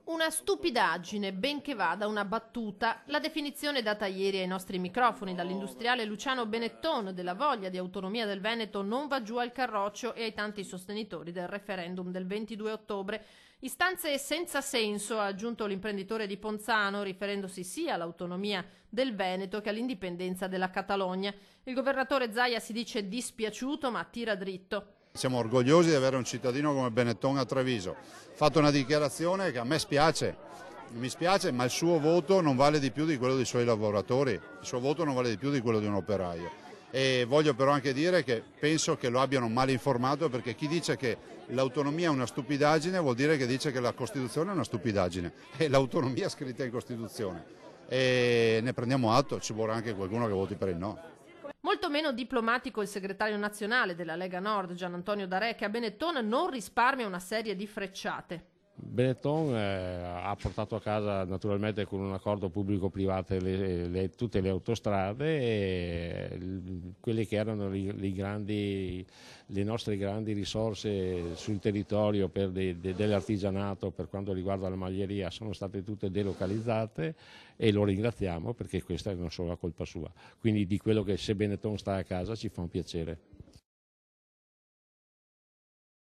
Una stupidaggine, ben che vada una battuta, la definizione data ieri ai nostri microfoni dall'industriale Luciano Benetton della voglia di autonomia del Veneto non va giù al Carroccio e ai tanti sostenitori del referendum del 22 ottobre. Istanze senza senso, ha aggiunto l'imprenditore di Ponzano, riferendosi sia all'autonomia del Veneto che all'indipendenza della Catalogna. Il governatore Zaia si dice dispiaciuto ma tira dritto. Siamo orgogliosi di avere un cittadino come Benetton a Treviso. Ha fatto una dichiarazione che a me spiace, mi spiace, ma il suo voto non vale di più di quello dei suoi lavoratori, il suo voto non vale di più di quello di un operaio. E voglio però anche dire che penso che lo abbiano mal informato, perché chi dice che l'autonomia è una stupidaggine vuol dire che dice che la Costituzione è una stupidaggine, e l'autonomia è scritta in Costituzione. E ne prendiamo atto, ci vorrà anche qualcuno che voti per il no. Molto meno diplomatico il segretario nazionale della Lega Nord, Gian Antonio D'Arè, che a Benetton non risparmia una serie di frecciate. Benetton ha portato a casa naturalmente con un accordo pubblico-privato tutte le autostrade e quelle che erano le nostre grandi risorse sul territorio per dell'artigianato per quanto riguarda la maglieria sono state tutte delocalizzate e lo ringraziamo perché questa non è solo la colpa sua. Quindi di quello che se Benetton sta a casa ci fa un piacere.